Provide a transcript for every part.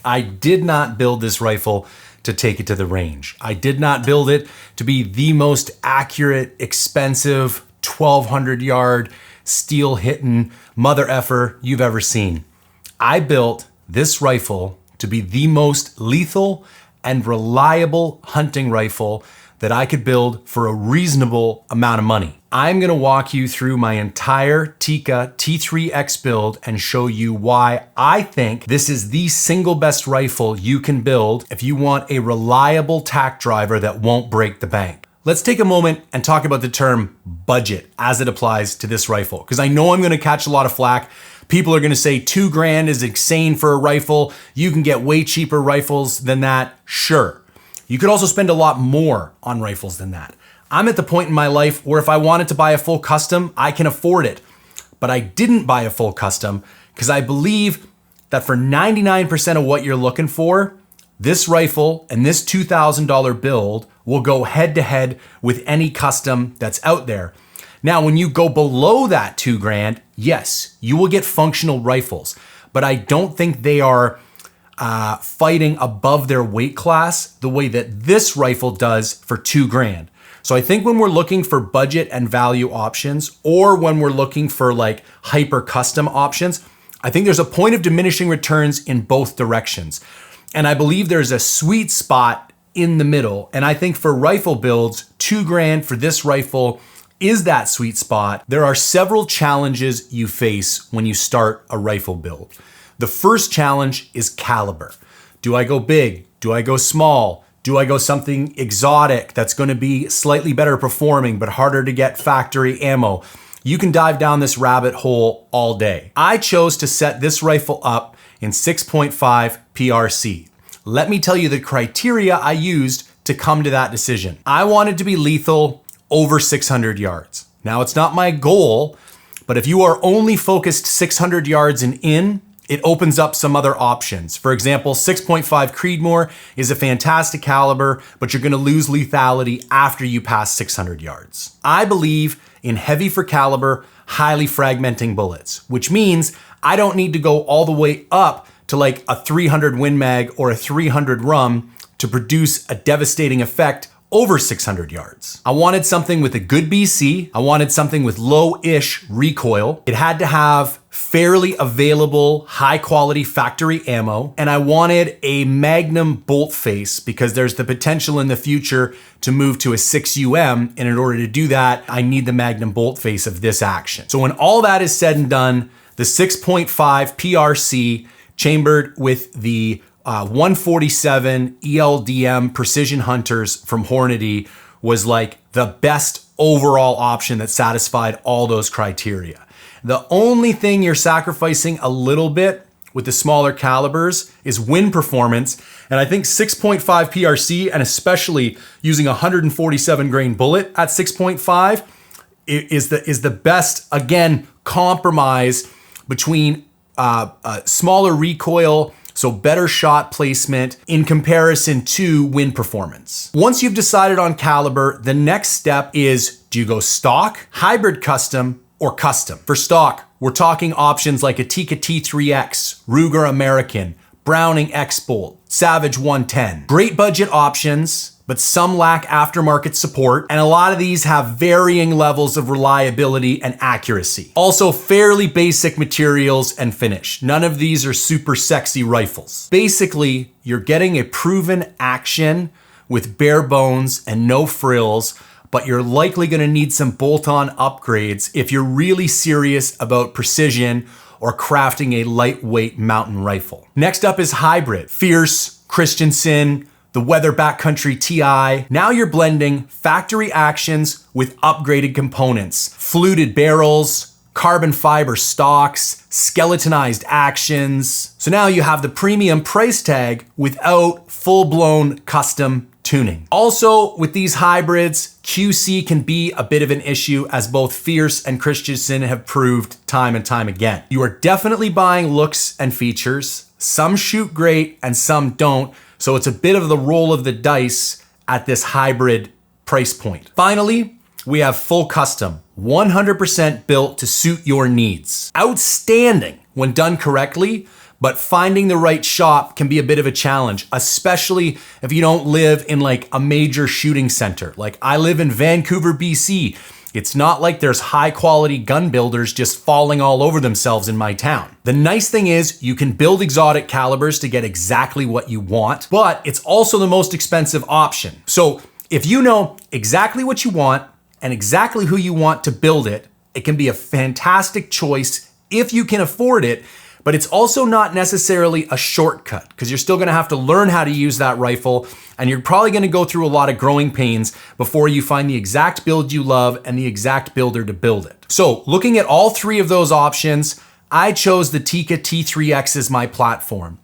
I did not build this rifle to take it to the range. I did not build it to be the most accurate, expensive, 1,200 yard, steel hitting mother effer you've ever seen. I built this rifle to be the most lethal and reliable hunting rifle that I could build for a reasonable amount of money. I'm gonna walk you through my entire Tikka T3x build and show you why I think this is the single best rifle you can build if you want a reliable tack driver that won't break the bank. Let's take a moment and talk about the term budget as it applies to this rifle, because I know I'm gonna catch a lot of flack. People are gonna say $2,000 is insane for a rifle. You can get way cheaper rifles than that. Sure. You could also spend a lot more on rifles than that. I'm at the point in my life where if I wanted to buy a full custom, I can afford it. But I didn't buy a full custom because I believe that for 99% of what you're looking for, this rifle and this $2,000 build will go head to head with any custom that's out there. Now, when you go below that $2,000, yes, you will get functional rifles, but I don't think they are fighting above their weight class the way that this rifle does for $2,000. So I think when we're looking for budget and value options, or when we're looking for like hyper custom options, I think there's a point of diminishing returns in both directions. And I believe there's a sweet spot in the middle. And I think for rifle builds, $2,000 for this rifle is that sweet spot. There are several challenges you face when you start a rifle build. The first challenge is caliber. Do I go big? Do I go small? Do I go something exotic that's going to be slightly better performing but harder to get factory ammo? You can dive down this rabbit hole all day. I chose to set this rifle up in 6.5 PRC. Let me tell you the criteria I used to come to that decision. I wanted to be lethal over 600 yards. Now, it's not my goal, but if you are only focused 600 yards and in, it opens up some other options. For example, 6.5 Creedmoor is a fantastic caliber, but you're gonna lose lethality after you pass 600 yards. I believe in heavy for caliber, highly fragmenting bullets, which means I don't need to go all the way up to like a 300 Win Mag or a 300 Rum to produce a devastating effect over 600 yards. I wanted something with a good BC. I wanted something with low-ish recoil. It had to have fairly available, high quality factory ammo. And I wanted a Magnum bolt face because there's the potential in the future to move to a 6UM. And in order to do that, I need the Magnum bolt face of this action. So when all that is said and done, the 6.5 PRC chambered with the 147 ELDM Precision Hunters from Hornady was like the best overall option that satisfied all those criteria. The only thing you're sacrificing a little bit with the smaller calibers is wind performance. And I think 6.5 PRC, and especially using a 147 grain bullet at 6.5 is the best, again, compromise between smaller recoil, so better shot placement in comparison to wind performance. Once you've decided on caliber, the next step is, do you go stock, hybrid custom, or custom? For stock, we're talking options like a Tikka T3x, Ruger American, Browning X-Bolt, Savage 110. Great budget options, but some lack aftermarket support, and a lot of these have varying levels of reliability and accuracy. Also fairly basic materials and finish. None of these are super sexy rifles. Basically, you're getting a proven action with bare bones and no frills, but you're likely gonna need some bolt-on upgrades if you're really serious about precision or crafting a lightweight mountain rifle. Next up is hybrid. Fierce, Christensen, the Weather Backcountry TI. Now you're blending factory actions with upgraded components. Fluted barrels, carbon fiber stocks, skeletonized actions. So now you have the premium price tag without full-blown custom tuning. Also, with these hybrids, QC can be a bit of an issue, as both Fierce and Christensen have proved time and time again. You are definitely buying looks and features. Some shoot great and some don't, so it's a bit of the roll of the dice at this hybrid price point. Finally, we have full custom, 100% built to suit your needs. Outstanding when done correctly, but finding the right shop can be a bit of a challenge, especially if you don't live in like a major shooting center. Like I live in Vancouver, BC. It's not like there's high quality gun builders just falling all over themselves in my town. The nice thing is you can build exotic calibers to get exactly what you want, but it's also the most expensive option. So if you know exactly what you want and exactly who you want to build it, it can be a fantastic choice if you can afford it. But it's also not necessarily a shortcut because you're still gonna have to learn how to use that rifle, and you're probably gonna go through a lot of growing pains before you find the exact build you love and the exact builder to build it. So looking at all three of those options, I chose the Tikka T3x as my platform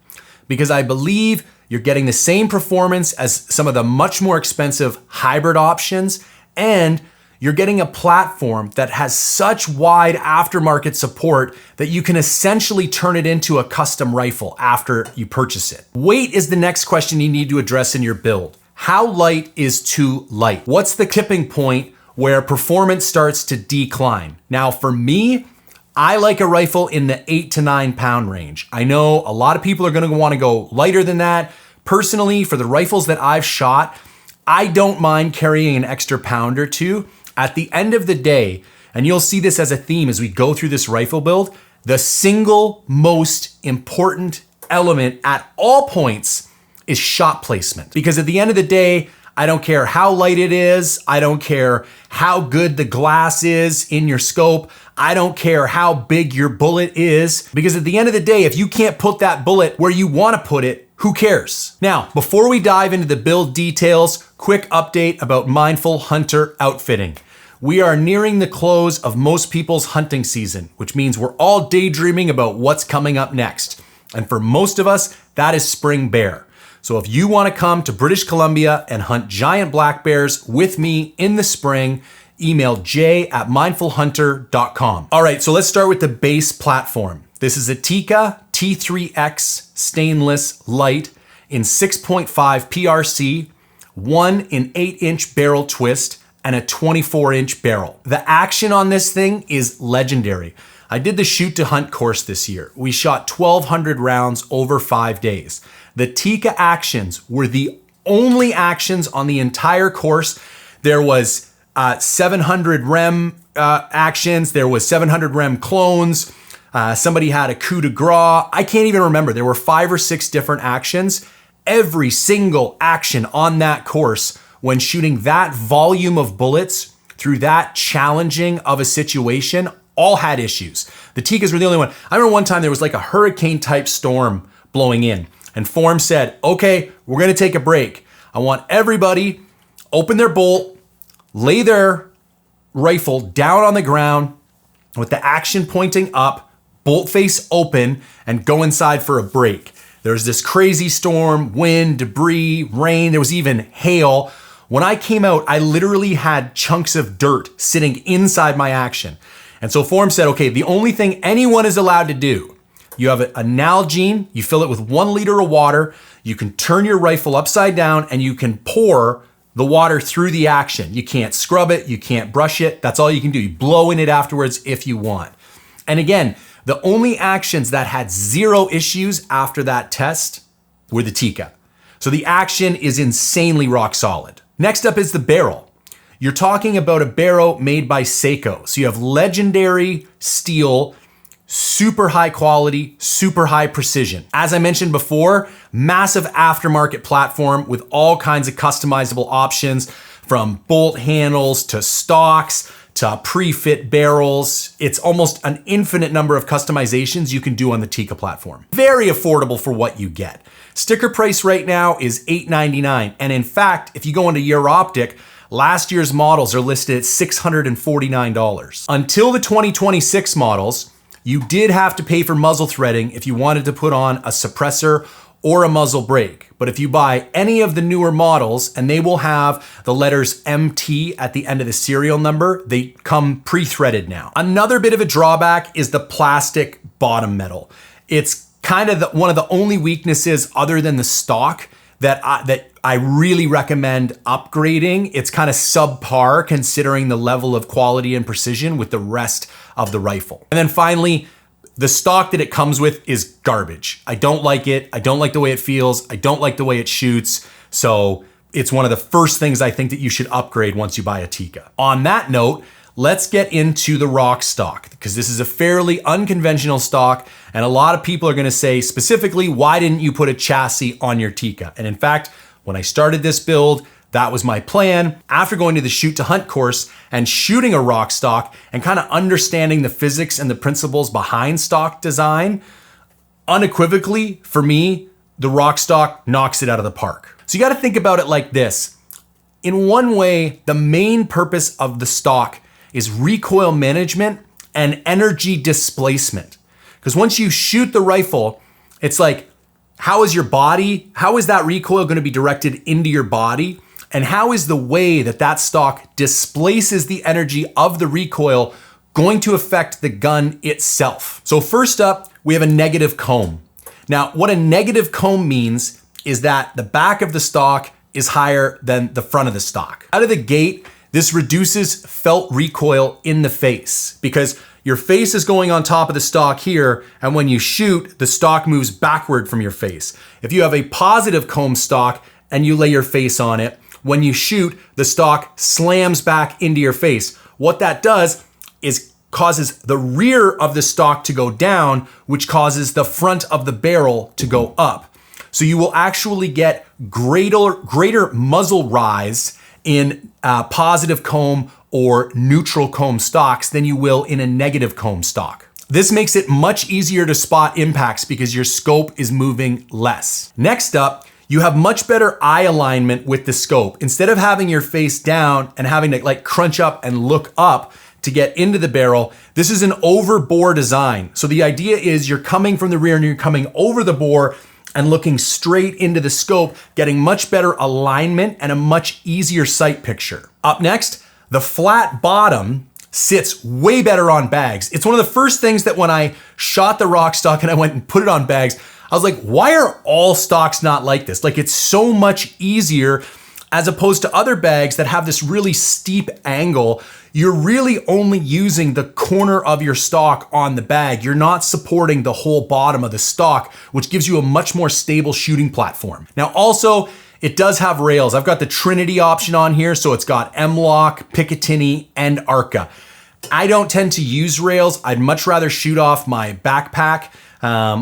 because I believe you're getting the same performance as some of the much more expensive hybrid options, and you're getting a platform that has such wide aftermarket support that you can essentially turn it into a custom rifle after you purchase it. Weight is the next question you need to address in your build. How light is too light? What's the tipping point where performance starts to decline? Now for me, I like a rifle in the 8 to 9 pound range. I know a lot of people are gonna wanna go lighter than that. Personally, for the rifles that I've shot, I don't mind carrying an extra pound or two. At the end of the day, and you'll see this as a theme as we go through this rifle build, the single most important element at all points is shot placement. Because at the end of the day, I don't care how light it is, I don't care how good the glass is in your scope, I don't care how big your bullet is, because at the end of the day, if you can't put that bullet where you wanna put it, who cares? Now, before we dive into the build details, quick update about Mindful Hunter outfitting. We are nearing the close of most people's hunting season, which means we're all daydreaming about what's coming up next. And for most of us, that is spring bear. So if you want to come to British Columbia and hunt giant black bears with me in the spring, email j@mindfulhunter.com. All right, so let's start with the base platform. This is a Tikka T3x stainless light in 6.5 PRC, 1 in 8-inch barrel twist, and a 24-inch barrel. The action on this thing is legendary. I did the shoot to hunt course this year. We shot 1,200 rounds over 5 days. The Tikka actions were the only actions on the entire course. There was 700 rem actions. There was 700 rem clones. Somebody had a coup de grace. I can't even remember. There were 5 or 6 different actions. Every single action on that course, when shooting that volume of bullets through that challenging of a situation, all had issues. The Tikkas were the only one. I remember one time there was like a hurricane type storm blowing in, and Form said, okay, we're gonna take a break. I want everybody open their bolt, lay their rifle down on the ground with the action pointing up, bolt face open, and go inside for a break. There was this crazy storm, wind, debris, rain, there was even hail. When I came out, I literally had chunks of dirt sitting inside my action. And so Form said, okay, the only thing anyone is allowed to do, you have a Nalgene, you fill it with 1 liter of water, you can turn your rifle upside down and you can pour the water through the action. You can't scrub it, you can't brush it, that's all you can do. You blow in it afterwards if you want. And again, the only actions that had 0 issues after that test were the Tikka. So the action is insanely rock solid. Next up is the barrel. You're talking about a barrel made by Seiko. So you have legendary steel, super high quality, super high precision. As I mentioned before, massive aftermarket platform with all kinds of customizable options, from bolt handles to stocks to pre-fit barrels. It's almost an infinite number of customizations you can do on the Tikka platform. Very affordable for what you get. Sticker price right now is $899. And in fact, if you go into Europtic, last year's models are listed at $649. Until the 2026 models, you did have to pay for muzzle threading if you wanted to put on a suppressor or a muzzle brake. But if you buy any of the newer models, and they will have the letters MT at the end of the serial number, they come pre-threaded now. Another bit of a drawback is the plastic bottom metal. It's kind of one of the only weaknesses other than the stock that I really recommend upgrading. It's kind of subpar considering the level of quality and precision with the rest of the rifle. And then finally, The stock that it comes with is garbage. I don't like it. I don't like the way it feels. I don't like the way it shoots. So it's one of the first things I think that you should upgrade once you buy a Tikka. On that note, let's get into the Rokstock, because this is a fairly unconventional stock, and a lot of people are gonna say specifically, why didn't you put a chassis on your Tikka? And in fact, when I started this build, that was my plan. After going to the shoot to hunt course and shooting a Rokstock and kind of understanding the physics and the principles behind stock design, unequivocally, for me, the Rokstock knocks it out of the park. So you got to think about it like this. In one way, the main purpose of the stock is recoil management and energy displacement. Because once you shoot the rifle, it's like, how is that recoil going to be directed into your body? And how is the way that that stock displaces the energy of the recoil going to affect the gun itself? So first up, we have a negative comb. Now, what a negative comb means is that the back of the stock is higher than the front of the stock. Out of the gate, this reduces felt recoil in the face because your face is going on top of the stock here, and when you shoot, the stock moves backward from your face. If you have a positive comb stock and you lay your face on it, when you shoot, the stock slams back into your face. What that does is causes the rear of the stock to go down, which causes the front of the barrel to go up. So you will actually get greater muzzle rise in positive comb or neutral comb stocks than you will in a negative comb stock. This makes it much easier to spot impacts because your scope is moving less. Next up, you have much better eye alignment with the scope. Instead of having your face down and having to like crunch up and look up to get into the barrel, this is an over bore design. So the idea is you're coming from the rear and you're coming over the bore and looking straight into the scope, getting much better alignment and a much easier sight picture. Up next, the flat bottom sits way better on bags. It's one of the first things that when I shot the Rokstock and I went and put it on bags, I was like, why are all stocks not like this? Like, it's so much easier as opposed to other bags that have this really steep angle. You're really only using the corner of your stock on the bag. You're not supporting the whole bottom of the stock, which gives you a much more stable shooting platform. Now, also, it does have rails. I've got the Trinity option on here, so it's got M-LOK, Picatinny, and Arca. I don't tend to use rails. I'd much rather shoot off my backpack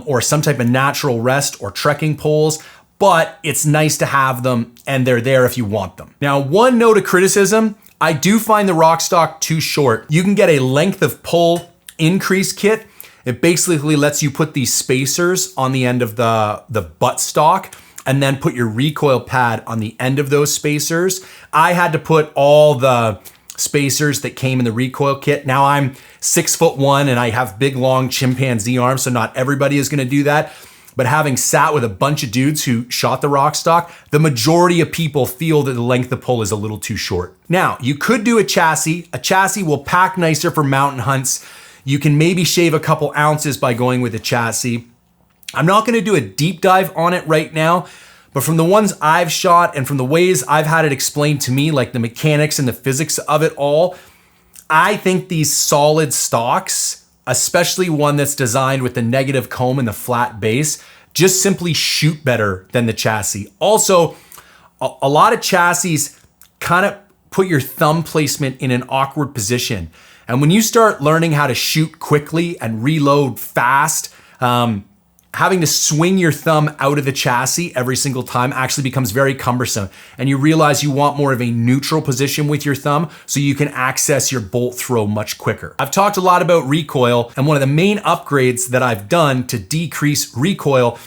or some type of natural rest or trekking poles, but it's nice to have them and they're there if you want them. Now, one note of criticism, I do find the Rokstock too short. You can get a length of pull increase kit. It basically lets you put these spacers on the end of the butt stock and then put your recoil pad on the end of those spacers. I had to put all the spacers that came in the recoil kit. Now I'm 6'1" and I have big, long chimpanzee arms, so not everybody is gonna do that. But having sat with a bunch of dudes who shot the Rokstock, the majority of people feel that the length of pull is a little too short. Now, you could do a chassis. A chassis will pack nicer for mountain hunts. You can maybe shave a couple ounces by going with a chassis. I'm not gonna do a deep dive on it right now, but from the ones I've shot and from the ways I've had it explained to me, like the mechanics and the physics of it all, I think these solid stocks, especially one that's designed with the negative comb and the flat base, just simply shoot better than the chassis. Also, a lot of chassis kind of put your thumb placement in an awkward position. And when you start learning how to shoot quickly and reload fast, having to swing your thumb out of the chassis every single time actually becomes very cumbersome. And you realize you want more of a neutral position with your thumb so you can access your bolt throw much quicker. I've talked a lot about recoil, and one of the main upgrades that I've done to decrease recoil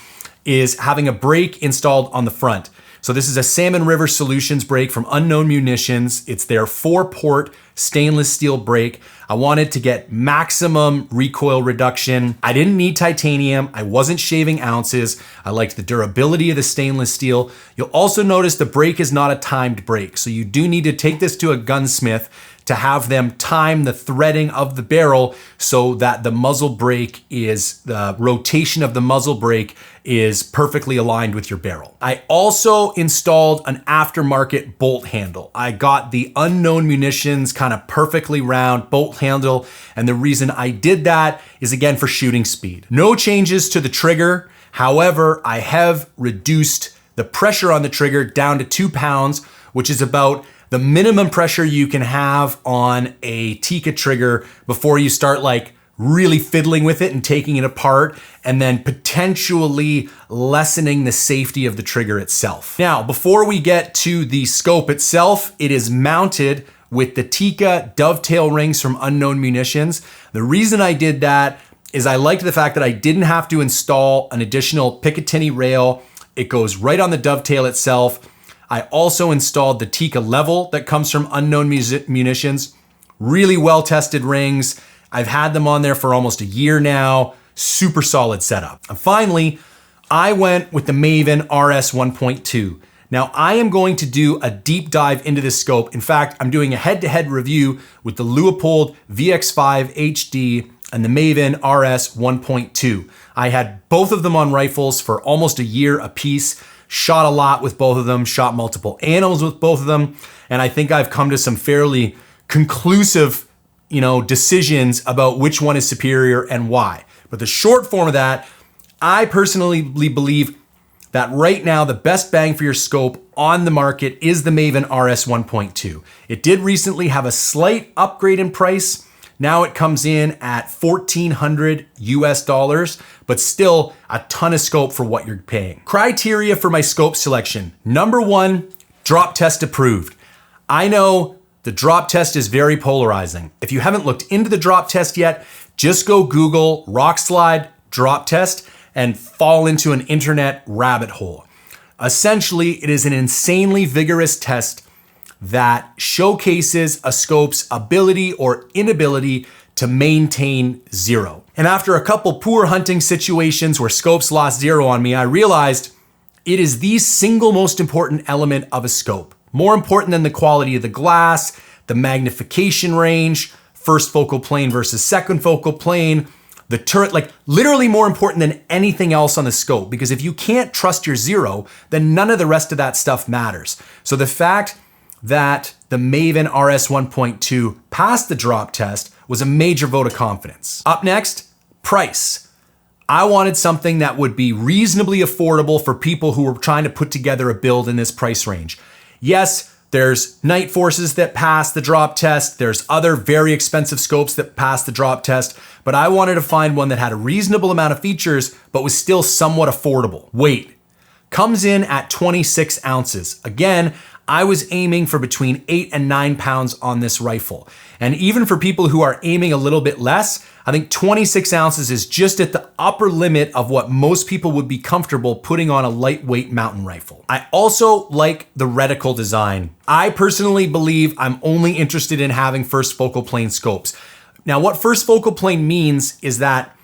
is having a brake installed on the front. So this is a Salmon River Solutions brake from Unknown Munitions. It's their 4-port stainless steel brake. I wanted to get maximum recoil reduction. I didn't need titanium. I wasn't shaving ounces. I liked the durability of the stainless steel. You'll also notice the brake is not a timed brake. So you do need to take this to a gunsmith to have them time the threading of the barrel so that the muzzle brake is, the rotation of the muzzle brake is perfectly aligned with your barrel. I also installed an aftermarket bolt handle. I got the Unknown Munitions kind of perfectly round bolt handle, and the reason I did that is again for shooting speed. No changes to the trigger. However, I have reduced the pressure on the trigger down to 2 pounds, which is about the minimum pressure you can have on a Tikka trigger before you start like really fiddling with it and taking it apart, and then potentially lessening the safety of the trigger itself. Now, before we get to the scope itself, it is mounted with the Tikka dovetail rings from Unknown Munitions. The reason I did that is I liked the fact that I didn't have to install an additional Picatinny rail. It goes right on the dovetail itself. I also installed the Tikka level that comes from Unknown Munitions. Really well-tested rings. I've had them on there for almost a year now. Super solid setup. And finally, I went with the Maven RS.1.2. Now, I am going to do a deep dive into this scope. In fact, I'm doing a head-to-head review with the Leupold VX5 HD and the Maven RS.1.2. I had both of them on rifles for almost a year apiece. Shot a lot with both of them, shot multiple animals with both of them, and I think I've come to some fairly conclusive, decisions about which one is superior and why. But the short form of that, I personally believe that right now the best bang for your scope on the market is the Maven RS.1.2. It did recently have a slight upgrade in price. Now it comes in at $1,400 US, but still a ton of scope for what you're paying. Criteria for my scope selection. Number one, drop test approved. I know the drop test is very polarizing. If you haven't looked into the drop test yet, just go Google Rokslide drop test and fall into an internet rabbit hole. Essentially, it is an insanely vigorous test that showcases a scope's ability or inability to maintain zero. And after a couple poor hunting situations where scopes lost zero on me, I realized it is the single most important element of a scope. More important than the quality of the glass, the magnification range, first focal plane versus second focal plane, the turret, like literally more important than anything else on the scope. Because if you can't trust your zero, then none of the rest of that stuff matters. So the fact that the Maven RS.1.2 passed the drop test was a major vote of confidence. Up next, price. I wanted something that would be reasonably affordable for people who were trying to put together a build in this price range. Yes, there's Night Forces that pass the drop test. There's other very expensive scopes that pass the drop test, but I wanted to find one that had a reasonable amount of features, but was still somewhat affordable. Weight comes in at 26 ounces. Again, I was aiming for between 8 and 9 pounds on this rifle. And even for people who are aiming a little bit less, I think 26 ounces is just at the upper limit of what most people would be comfortable putting on a lightweight mountain rifle. I also like the reticle design. I personally believe I'm only interested in having first focal plane scopes. Now, what first focal plane means is that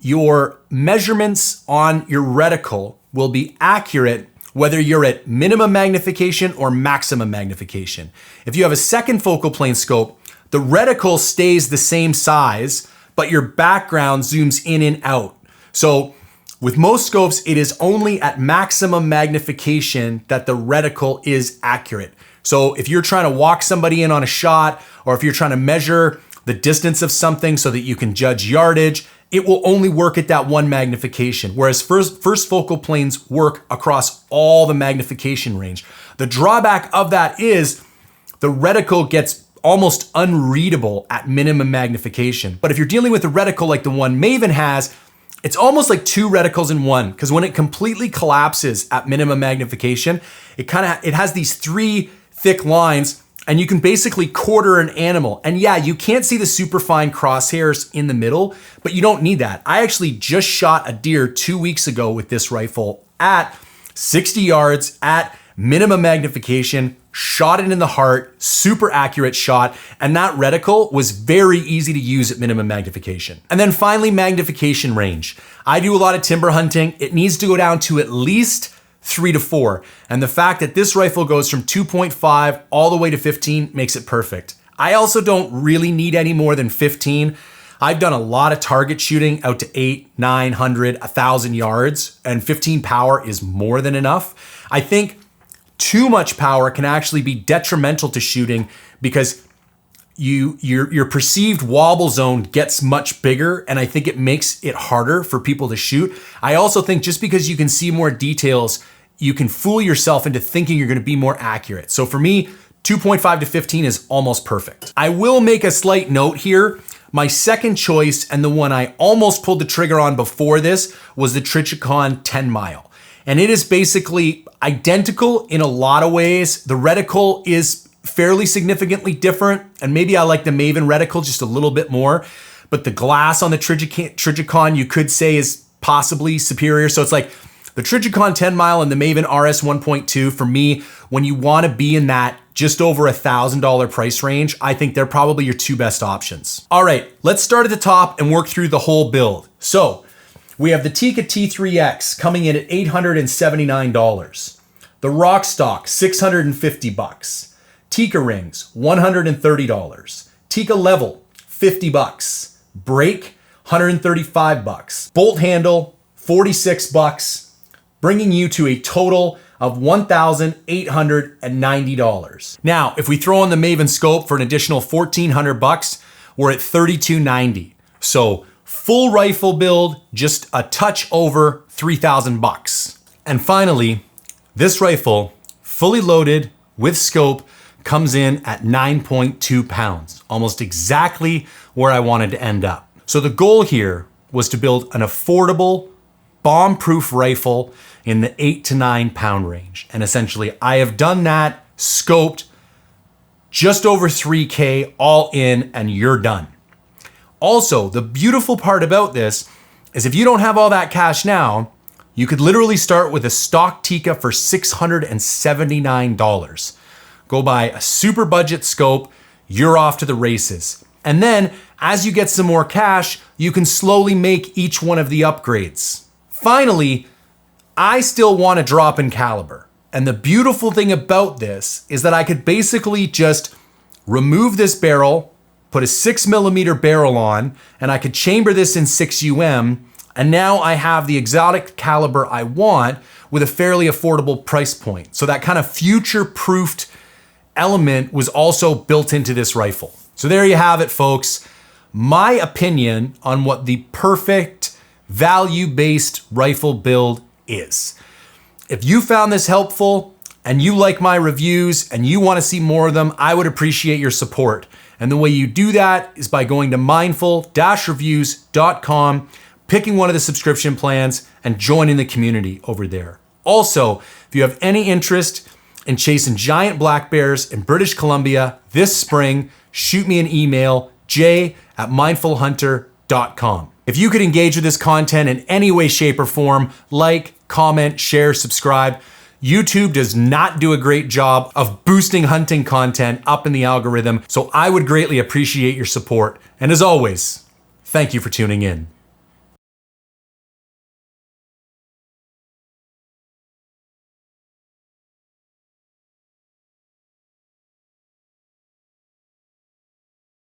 your measurements on your reticle will be accurate whether you're at minimum magnification or maximum magnification. If you have a second focal plane scope, the reticle stays the same size, but your background zooms in and out. So with most scopes, it is only at maximum magnification that the reticle is accurate. So if you're trying to walk somebody in on a shot, or if you're trying to measure the distance of something so that you can judge yardage, it will only work at that one magnification, whereas first focal planes work across all the magnification range. The drawback of that is the reticle gets almost unreadable at minimum magnification. But if you're dealing with a reticle like the one Maven has, it's almost like two reticles in one, because when it completely collapses at minimum magnification, it has these three thick lines, and you can basically quarter an animal. And yeah, you can't see the super fine crosshairs in the middle, but you don't need that. I actually just shot a deer 2 weeks ago with this rifle at 60 yards at minimum magnification, shot it in the heart, super accurate shot, and that reticle was very easy to use at minimum magnification. And then finally, magnification range. I do a lot of timber hunting. It needs to go down to at least 3 to 4. And the fact that this rifle goes from 2.5 all the way to 15 makes it perfect. I also don't really need any more than 15. I've done a lot of target shooting out to 800, 900, 1,000 yards, and 15 power is more than enough. I think too much power can actually be detrimental to shooting because your perceived wobble zone gets much bigger, and I think it makes it harder for people to shoot. I also think just because you can see more details, you can fool yourself into thinking you're gonna be more accurate. So for me, 2.5 to 15 is almost perfect. I will make a slight note here. My second choice, and the one I almost pulled the trigger on before this, was the Trijicon 10 mile. And it is basically identical in a lot of ways. The reticle is fairly significantly different, and maybe I like the Maven reticle just a little bit more, but the glass on the Trijicon you could say is possibly superior. So it's like the Trijicon 10 mile and the Maven RS.1.2 for me, when you want to be in that just over $1,000 price range, I think they're probably your two best options. All right, let's start at the top and work through the whole build. So we have the Tikka T3x coming in at $879. The Rokstock, $650. Tikka rings, $130. Tikka level, $50. Brake, $135. Bolt handle, $46, bringing you to a total of $1,890. Now, if we throw in the Maven scope for an additional $1,400, we're at $3,290. So full rifle build, just a touch over $3,000. And finally, this rifle, fully loaded with scope, comes in at 9.2 pounds, almost exactly where I wanted to end up. So the goal here was to build an affordable, bomb-proof rifle in the 8 to 9 pound range. And essentially, I have done that, scoped, just over 3K all in, and you're done. Also, the beautiful part about this is if you don't have all that cash now, you could literally start with a stock Tikka for $679. Go buy a super budget scope, you're off to the races. And then, as you get some more cash, you can slowly make each one of the upgrades. Finally, I still want to drop in caliber. And the beautiful thing about this is that I could basically just remove this barrel, put a 6mm barrel on, and I could chamber this in 6UM, and now I have the exotic caliber I want with a fairly affordable price point. So that kind of future-proofed element was also built into this rifle. So there you have it, folks. My opinion on what the perfect value-based rifle build is. If you found this helpful and you like my reviews and you want to see more of them, I would appreciate your support. And the way you do that is by going to mindful-reviews.com, picking one of the subscription plans, and joining the community over there. Also, if you have any interest in chasing giant black bears in British Columbia this spring, shoot me an email, jay@mindfulhunter.com. If you could engage with this content in any way, shape, or form, like, comment, share, subscribe. YouTube does not do a great job of boosting hunting content up in the algorithm, so I would greatly appreciate your support. And as always, thank you for tuning in.